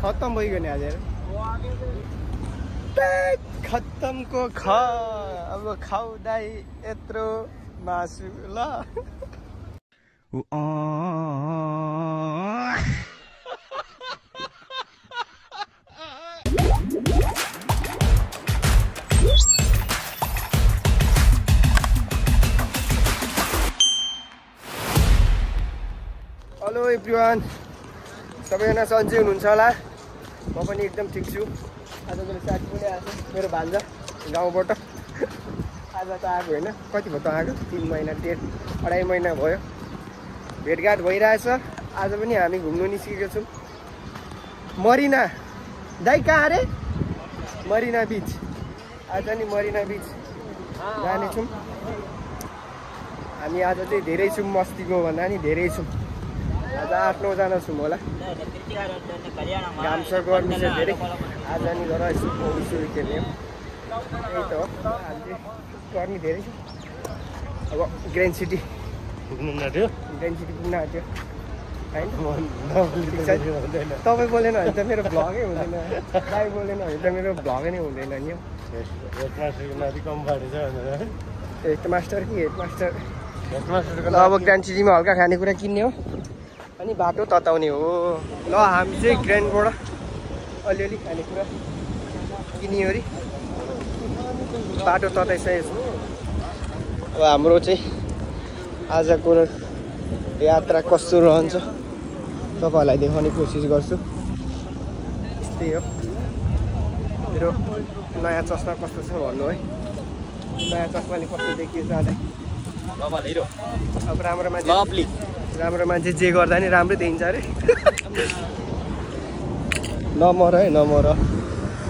खत्तम भइगयो नि आज खत्तमको ख अब खाउँदै यत्रो मासु ल हेलो एभ्रिवान सबैजना सन्चै हुनुहुन्छ होला म पनि एकदम ठिक छु आज मेरो साथी पनि आएको मेरो भान्जा गाउँबाट आज त आएको होइन कति भयो त आएको 3 महिना 1.5 महिना भयो भेटघाट भइरहेछ आज पनि हामी घुम्नु निस्केको छौँ मरिना दाइ कहाँ अरे मरिना बीच आज नि मरिना बीच जानेछौँ हामी आज चाहिँ धेरै छौँ मस्तीको भन्दा नि धेरै छौँ आज 8-9 जना छौँ होला घाम छ गर्मी छ धेरै आज नि घर यसो खेल्ने हो त्यही त हो हामी गर्मी धेरै छ अब ग्रान्ड सिटी पुग्नु आँट्यो होइन तपाईँ बोलेन भने त मेरो भ्लगै हुँदैन दाइ बोलेन भने त मेरो भ्लगै नै हुँदैन नि हेडमास्टर कि हेडमास्टर अब ग्रान्ड सिटीमा हल्का खानेकुरा किन्ने हो अनि बाटो तताउने हो ल हामी चाहिँ ग्रान्डबाट अलिअलि खानेकुरा किनिवरी बाटो तताइसकेको छु अब हाम्रो चाहिँ आजको यात्रा कस्तो रहन्छ तपाईँहरूलाई देखाउने कोसिस गर्छु यस्तै हो मेरो नयाँ चस्मा कस्तो छ भन्नु है नयाँ चस्माले कस्तो देखियो जाँदा अब राम्रो मान्छे जे गर्दा नि राम्रै देखिन्छ अरे नमर है नमर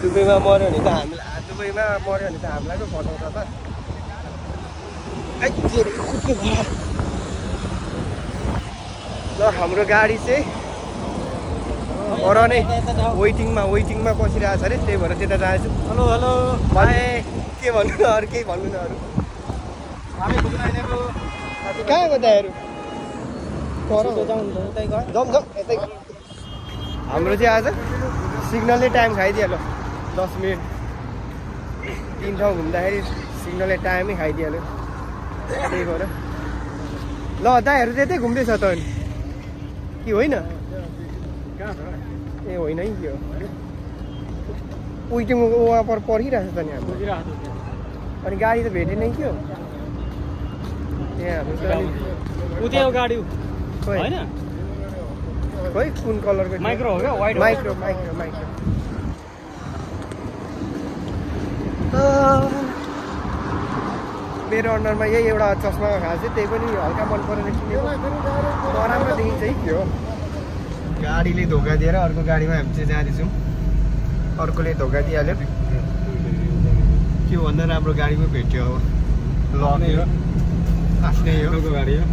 दुबईमा मऱ्यो भने त हामीलाई दुबईमा मऱ्यो भने त हामीलाई पो फटाउँछ त ल हाम्रो गाडी चाहिँ पर नै वेटिङमा बसिरहेको छ अरे त्यही भएर त्यता जाँदैछु हेलो के भन्नु न अरू केही भन्नु न अरू कहाँ गयो दाइहरू यतै हाम्रो चाहिँ आज सिग्नलले टाइम खाइदिइहाल्यो 10 मिनट 3 ठाउँ घुम्दाखेरि सिग्नलले टाइमै खाइदिइहाल्यो त्यही भएर ल दाइहरू त्यतै घुम्दैछ त अनि कि होइन ए होइन है के हो उइटिङको वहाँ पर पर्खिरहेको छ त नि हाम्रो अनि गाडी त भेटेन कि हो यहाँ हाम्रो गाडी होइन खोइ कुन कलरको माइक्रो हो क्या वाइट माइक्रो मेरो अन्डरमा यही एउटा चस्मा खाएको चाहिँ त्यही पनि हल्का मन परेर किनेको नराम्रो देखिन्छ है के हो गाडीले धोका दिएर अर्को गाडीमा हामी चाहिँ जाँदैछौँ अर्कोले धोका दिइहाल्यो के भन्दा राम्रो गाडीमा भेट्यो अब लनै हो आफ्नै हो गाडी हो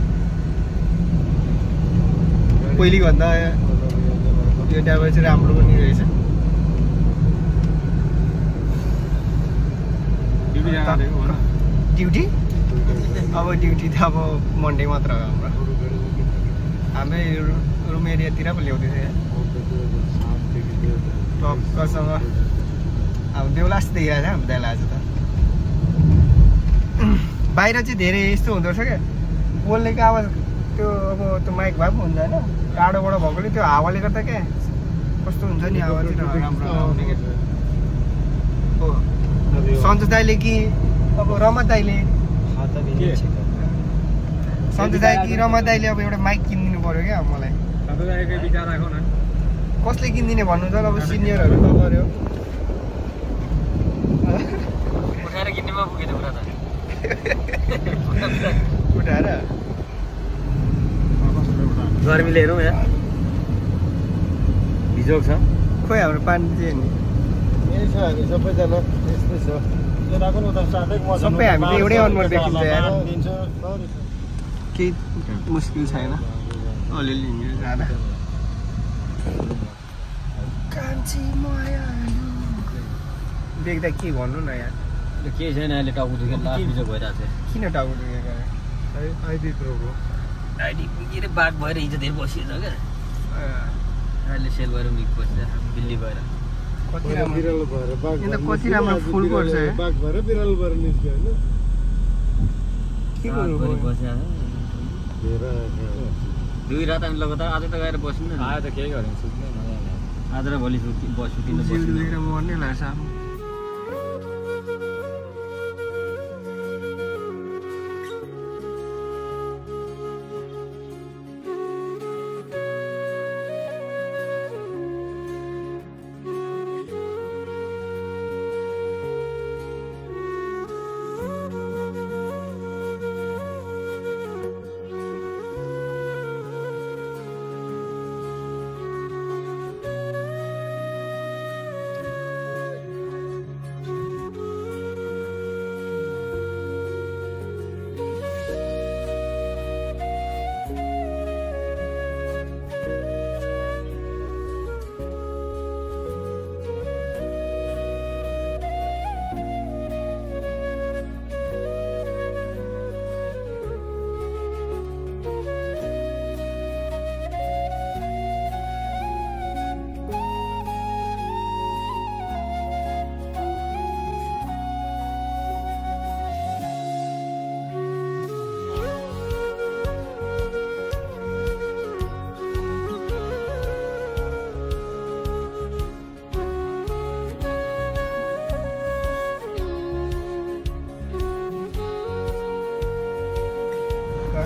पहिली भन्दा यो ड्राइभर चाहिँ राम्रो पनि रहेछ ड्युटी अब ड्युटी त अब मन्डे मात्र हो हाम्रै रुम एरियातिर पो ल्याउँदैछ टक्कसँग अब देउलास देखिरहेको छ हाम्रो दाइलाई आज त बाहिर चाहिँ धेरै यस्तो हुँदो रहेछ क्या बोल्नेको आवाज त्यो अब त्यो माइक भए पनि हुन्छ होइन टाढोबाट भएकोले त्यो हावाले गर्दा क्या कस्तो हुन्छ नि आवाज राम्रो आउने क्या सन्तोष दाइले कि अब रमा दाइले सन्तोष दाइ कि रमा दाइले अब एउटा माइक किनिदिनु पऱ्यो क्या मलाई कसले किनिदिने भन्नु त अब सिनियरहरू नगर्यो उठाएर किन्नेमा पुगेन कुरा त उठाएर गर्मीले हेरौँ यहाँ भिजोक छ खोइ हाम्रो पानी चाहिँ नि यही छ हामी सबैजना यस्तै छ सबै हामीले एउटै अनुहार देखिन्छ यार केही मुस्किल छैन अलिअलि हिँडेर जाँदा देख्दा के भन्नु न यार केही छैन अहिले टाउको दुखेर लास्ट बिजोक भइरहेको छ किन टाउको दुखेको आइडी के अरे बाघ भएर हिजो धेरै बसिएछ क्या अहिले सेल भएर निक बस्छ बिल्डिङ भोलि गएर कति राम्रो बिरालो भएर बाघ यहाँ त कति राम्रो फुल पर्छ है। बाघ भएर बिरालो भएर निस्क्यो होइन के गर्नु गरी बस्या हेर 2 रात हामी लगातार आज त गएर बस्नु न आज त केही गरेन सुत्ने मजा आएन आज र भोलि सुतिनु जिउ बस्नु दुखेर मर्ने लाग्छ अब।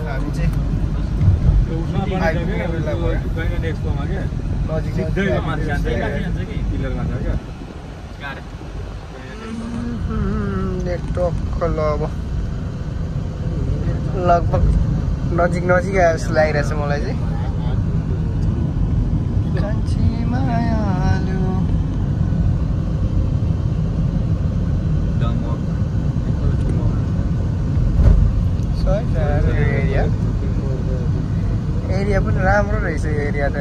हामी चाहिँ आइपुग्ने बेला भयो। एक्सपोमा के नजिक सिधै माथि जान्छ कि पिलरमा छ क्या नेटवर्क ल अब लगभग नजिक नजिक आए जस्तो लागिरहेछ मलाई चाहिँ। कान्छी मायालु एरिया पनि राम्रो रहेछ यो एरिया त।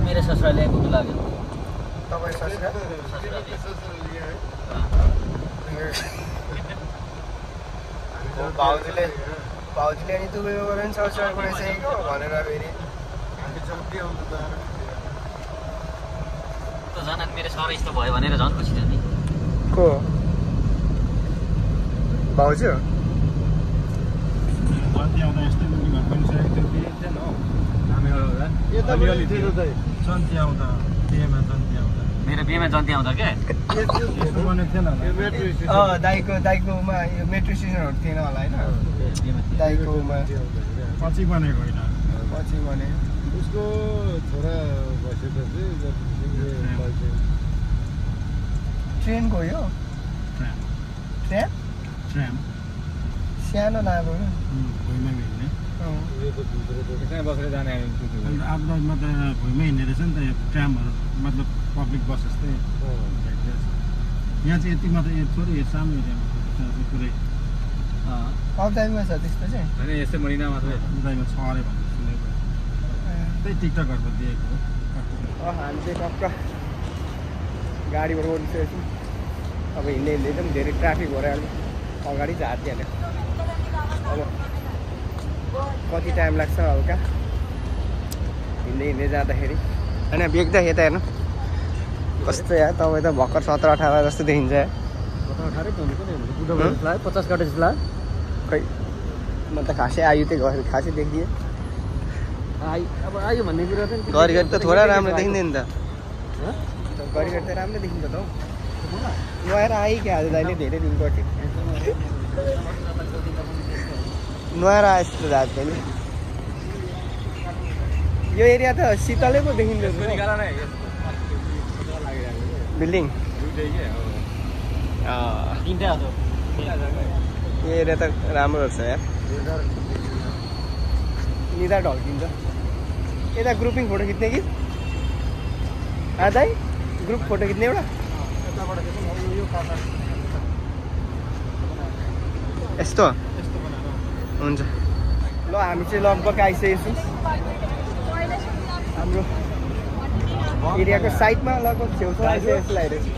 मेरो ससुराले कुदु लाग्यो तपाईँ ससुरा भाउजूले अनि दुबईमा गएर पनि ससुराको रहेछ भनेर फेरि झन् मेरो सर यस्तो भयो भनेर झन् खुसी छ नि को भाउजू जति आउँदा यस्तै मुनि घर पनि सकेको थियो थिएन हौ अलिअलि थियो जन्ती आउँदा बिहेमा जन्ती आउँदा मेरो बिहेमा जन्ती आउँदा क्या यस्तो बनेको थिएन होला दाइकोमा यो मेट्रो स्टेसनहरू थिएन होला होइन दाइकोमा पछि बनेको होइन पछि भने उसको छोरा बसेपछि ट्रेन गयो ट्रेन ट्राम सानो नागो भुइँमा हिँड्ने त्यसमै बसेर जाने अन्त आबुधाबीमा त भुइँमा हिँड्ने रहेछ नि त यो ट्रामहरू मतलब पब्लिक बस जस्तै यहाँ चाहिँ यति मात्र थोरै सानो एरियामा पुरै अबदाइमा छ त्यस्तो चाहिँ होइन यस्तै मरिना मात्रै उदाइमा छ अरे भन्ने सुनेको त्यही टिकटकहरूको दिएको हो हामी चाहिँ टक्क गाडीबाट ओडिसकेको छौँ। अब हिँड्दै हिँड्दै पनि धेरै ट्राफिक भइहाल्यो अगाडि चाहिँ हातिहाल्यो। अब कति टाइम लाग्छ हल्का हिँड्दै हिँड्दै जाँदाखेरि होइन बेग्दा यता हेर्नु कस्तो या तपाईँ त भर्खर 17-18 जस्तो देखिन्छ या 50 काटे जस्तो लाग्यो खै म त खासै आयु चाहिँ घर खासै देखिदिएँ अब आयो भन्ने कुरा त घरिघरि त थोडा राम्रो देखिँदैन नि त घरिघरि त राम्रो देखिन्छ त हौ नुहाएर आएँ क्या आज दाइले धेरै दिन गर्थ्यो नुहाएर आए जस्तो जात पनि यो एरिया त शीतलै पो देखिँदो बिल्डिङ तिनवटा हो यो एरिया त राम्रो रहेछ यार निदा ढल्किन्छ यता ग्रुपिङ फोटो खिच्ने कि दाइ ग्रुप फोटो खिच्ने एउटा यस्तो हुन्छ ल हामी चाहिँ लगभग आइसकेको छौँ हाम्रो एरियाको साइडमा लगभग छेउछाउ आइसकेको जस्तो लागिरहेको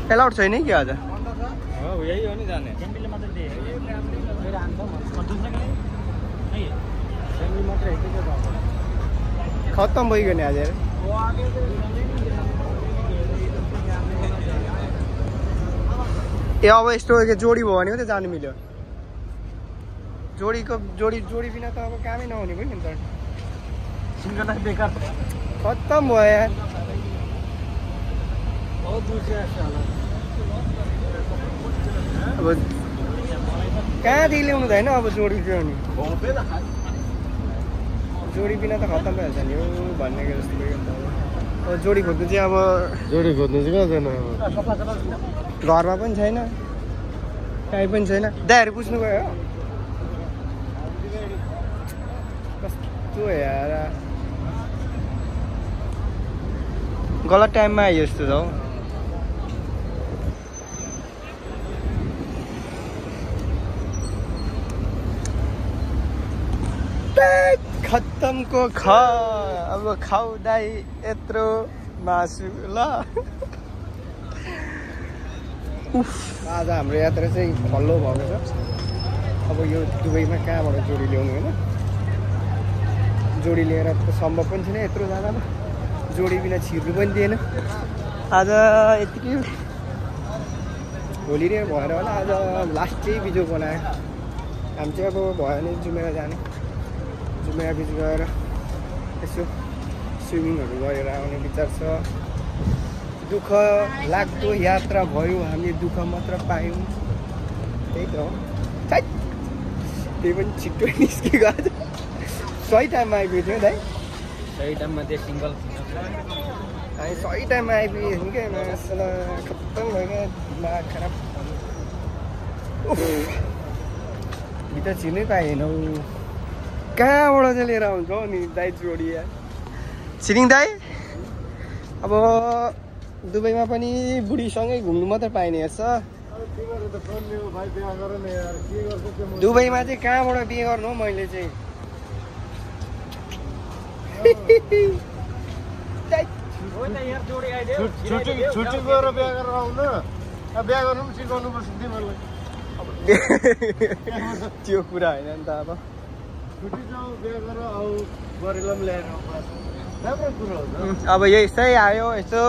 छ एलाउड छैन कि आज हो यही हो नि जाने खत्तम भइगयो नि आज ए अब यस्तो जोडी भयो भने मात्रै जानु मिल्यो जोडी बिना त अब कामै नहुने भयो नि त सिंगल बेकार खत्तम भयो यार अब कहाँदेखि ल्याउनु त होइन अब जोडी चाहिँ नि जोडी बिना त खत्तम भइहाल्छ नि हो भन्ने जस्तो भयो अब जोडी खोज्नु चाहिँ अब जोडी खोज्नु चाहिँ कहाँ जानु अब घरमा पनि छैन कहीँ पनि छैन दाइहरू पुछ्नु गयो हो कस्तो यार गलत टाइममा आयो जस्तो छ हौ खत्तमको अब खाउँदै यत्रो मासु ल आज हाम्रो यात्रा चाहिँ खल्लो भएको छ अब यो दुबईमा कहाँबाट जोडी ल्याउनु होइन जोडी लिएर त सम्भव पनि छैन यत्रो जाँदामा जोडी बिना छिर्नु पनि दिएन आज यतिकै भोलि नै भएर होला आज लास्ट चाहिँ बिजो बनायो हामी चाहिँ अब भयो भने जुमेरा जाने जुमेरा बिच गएर यसो स्विमिङहरू गरेर आउने विचार छ दुःख लाग्दो यात्रा भयो हामी दुःख मात्र पायौँ त्यही त हो त्यही पनि छिट्टो निस्केको आज सही टाइममा आइपुग्यो दाइ सही टाइममा त्यो सिङ्गल हामी सही टाइममा आइपुगेछौँ क्या मासला खत्तम भयो क्या दिमाग खराब भित्र छिर्नै पाएनौ कहाँबाट चाहिँ लिएर आउँछ हौ नि दाइ जोडी यार छिरिङ दाइ अब दुबईमा पनि बुढीसँगै घुम्नु मात्रै पाइने रहेछ दुबईमा चाहिँ कहाँबाट बिहे गर्नु हौ मैले चाहिँ छुट्टी गएर बिहा गरेर आउनु बिहा गर्नु पनि सिकाउनु पर्छ तिमीहरूलाई त्यो कुरा होइन नि त अब छुट्टी जाऊ बिहा गरेर आऊ गरेर पनि ल्याएर राम्रो कुरो हो अब यस्तै आयो यसो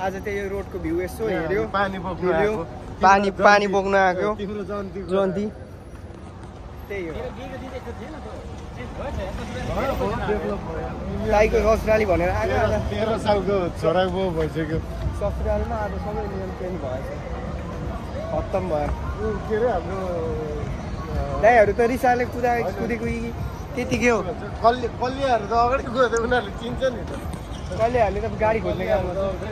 आज त्यही रोडको भ्यू यसो हेऱ्यो पानी बोक्नु पानी बोक्नु आएको तिम्रो जन्ती त्यही हो गाईको ससुराली भनेर आएको आज 13 सालको छोराको भइसक्यो ससुरालीमा आज सबै नियम चेन्ज भएछ खत्तम भयो के अरे हाम्रो दाइहरू त रिसाले कुदेको त्यतिकै हो कलियाहरू त अगाडि गयो त उनीहरूले चिन्छ नि त कहिलेहरूले त गाडी खोज्ने काम गर्छ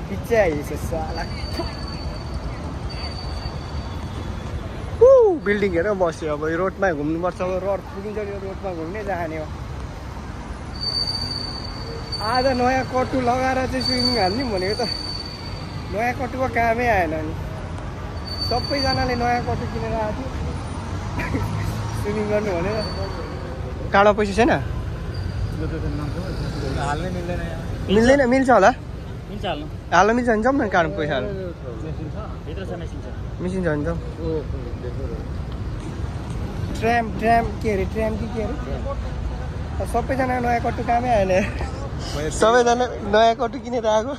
पिच्छे आइस साला बिल्डिङ हेरेर बस्यो अब यो रोडमा घुम्नुपर्छ अब रोड पुगिन्छ यो रोडमा घुम्नै जाने हो आज नयाँ कट्टु लगाएर चाहिँ स्विमिङ हाल्ने भनेको त नयाँ कट्टुको कामै आएन नि सबैजनाले नयाँ कट्टु किनेर आएको थियो स्विमिङ गर्नु भनेर काँडो पैसा छैन हाल्नै मिल्दैन मिल्दैन मिल्छ होला मिल्छ हाल्नु हाल्नु मिल्छ भने जाउँ न काँडो पैसा हाल्नु भित्र छ मेसिन छ मिसिन्छ भने जाउँ ट्र्याम के अरे ट्र्याम कि के अरे सबैजना नयाँ कट्टु कामै आएन सबैजना नयाँ कट्टु किनेर आएको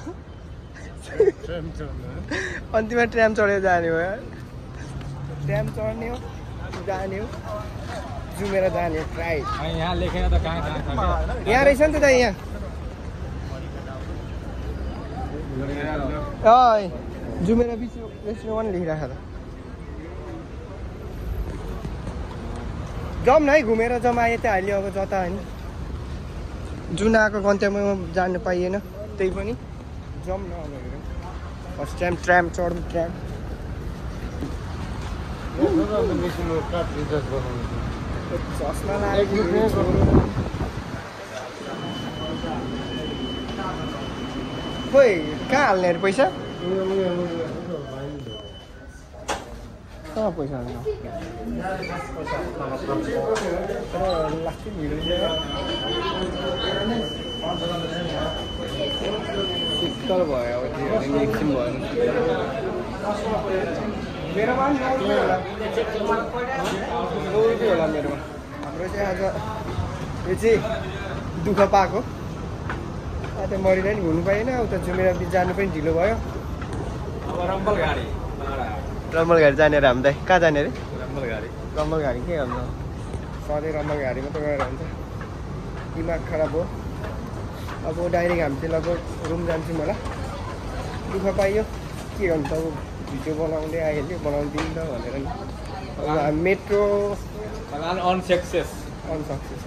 अन्तिममा ट्र्याम चढेर जाने हो ट्र्याम चढ्ने हो जाने हो जुमेर जाने हो फ्लाइट यहाँ लेखेन त कहाँ यहाँ रहेछ नि त यहाँ जुमेर बिच रेस्टुरेन्ट लेखिरहेको त जाउँ न है घुमेर जम्मा आए त्यहाँ अहिले अब जता होइन जुन आएको गन्तव्यमा जानु पाइएन त्यही पनि जाउँ न अब फर्स्ट टाइम ट्र्याम चढ्नु ट्र्याम चस्मा लाग्यो खोइ कहाँ हाल्ने अरे पैसा कहाँ पैसा हाल्नु शीतल भयो अब त्यो एकछिन भएन मेरोमा पनि 9 रुपियाँ होला 9 रुपियाँ होला मेरोमा हाम्रो चाहिँ आज यो चाहिँ दुःख पाएको त्यो मरिँदा नि हुनु पाएन उता जुमेरा बिच जानु पनि ढिलो भयो रम्बल गाडी जाने रे हामीलाई कहाँ जाने रे रम्बल रम्बल गाडी गाडी के गर्नु सधैँ रम्बल गाडी मात्रै गएर हुन्छ दिमाग खराब हो अब डाइरेक्ट हामी चाहिँ लगभग रुम जान्छौँ होला दुःख पाइयो के गर्नु त अब भिडियो बनाउँदै आइहाल्यो बनाउनु दिनु त भनेर नि अब हामी मेट्रो अनसक्सेस अनसक्सेस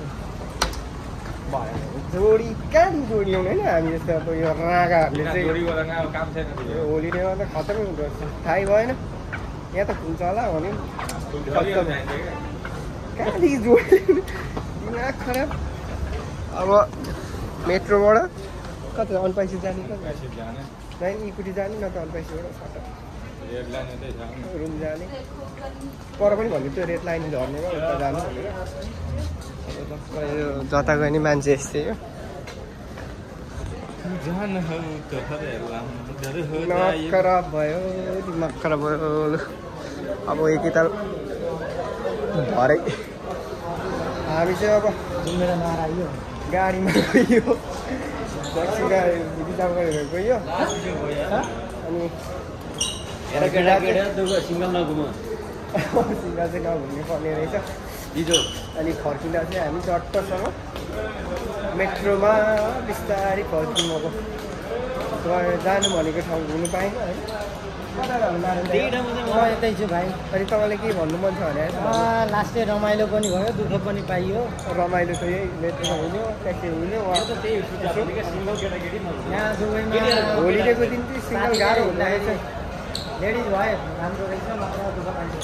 भएन जोडी कहाँ जोडी आउने होइन हामी जस्तो अब यो रागाहरूले चाहिँ काम छैन होलिडेमा त खतम हुँदो रहेछ थाहै भएन यहाँ त खुल्छ होला भन्यो कहाँदेखि जोडी दिमाग खराब अब मेट्रोबाट कता अनपाइसी जाने त नाइन इकुटी जाने न त अनपाइसीबाट सट्ट रुम जाने पर पनि भन्यो त्यो रेड लाइन झर्नेमा उता जानु भनेर जता गयो नि मान्छे यस्तै हो दिमाग खराब भयो अब एकैताल भरे हामी चाहिँ अब गाडीमा गयो ट्याक्सी गाडी रिजर्भ गरेर गयो अनि सिङ्गल नघुम सिङ्गल चाहिँ नघुम्नु पर्ने रहेछ अनि फर्किँदा चाहिँ हामी चट्टसँग मेट्रोमा बिस्तारै फर्किनु अब जानु भनेको ठाउँ घुम्नु पाएन है यतै छु भाइ अनि तपाईँलाई के भन्नु मन छ भने लास्टै रमाइलो पनि भयो दुःख पनि पाइयो रमाइलो त यही मेट्रोमा हुन्यो ट्याक्सी हुन्यो यहाँ दुबईमा होलिडेको दिन चाहिँ सिङ्गल गाह्रो हुँदो रहेछ लेडिज भयो राम्रो रहेछ मात्र दुःख पाइन्छ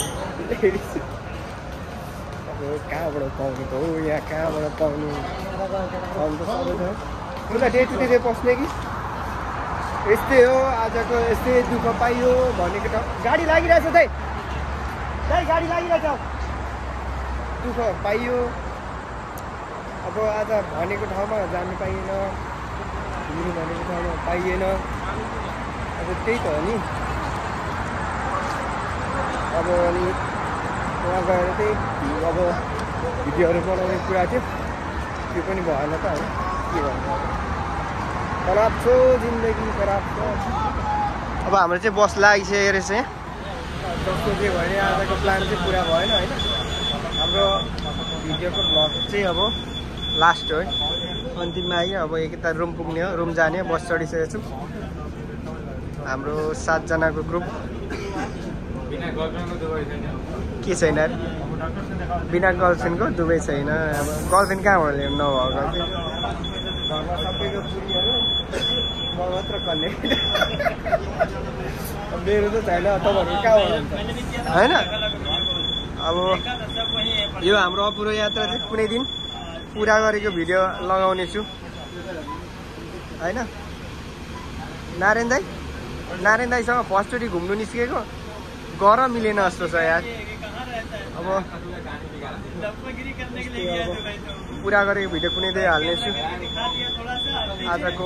अब कहाँबाट पाउनु त हो यहाँ कहाँबाट पाउनु त सबै छ उता डे टु डे पस्ने कि यस्तै हो आजको यस्तै दुःख पाइयो भनेको ठाउँ गाडी लागिरहेछ दाइ गाडी लागिरहेछ दुःख पाइयो अब आज भनेको ठाउँमा जानु पाइएन घुम्नु भनेको ठाउँमा पाइएन अब त्यही त हो नि अब अनि वहाँ गएर चाहिँ अब भिडियोहरू बनाउने कुरा थियो त्यो पनि भएन त होइन के भन्नु खराब छ जिन्दगी खराब छ अब हाम्रो चाहिँ बस लागिसकेको रहेछ यहाँ जस्तो के भयो आजको प्लान चाहिँ पुरा भएन होइन हाम्रो भिडियोको भ्लग चाहिँ अब लास्ट हो है अन्तिममा आयो अब एकैताल रुम पुग्ने हो रुम जाने बस चढिसकेको छु हाम्रो 7 जनाको ग्रुप के छैन अरे बिना गर्लफ्रेन्डको दुबई छैन अब गर्लफ्रेन्ड कहाँबाट ल्याउनु नभएको घरमा सबैको पुरीहरू म मात्र कन्ने मेरो त छैन तपाईँहरूको कहाँबाट हुन्छ होइन अब यो हाम्रो अपुरो यात्रा चाहिँ कुनै दिन पुरा गरेको भिडियो लगाउने छु होइन नारायण दाईसँग फर्स्टचोटि घुम्नु निस्केको गर मिलेन जस्तो छ यार अब पुरा गरेको भिडियो कुनै दिन हाल्नेछु आजको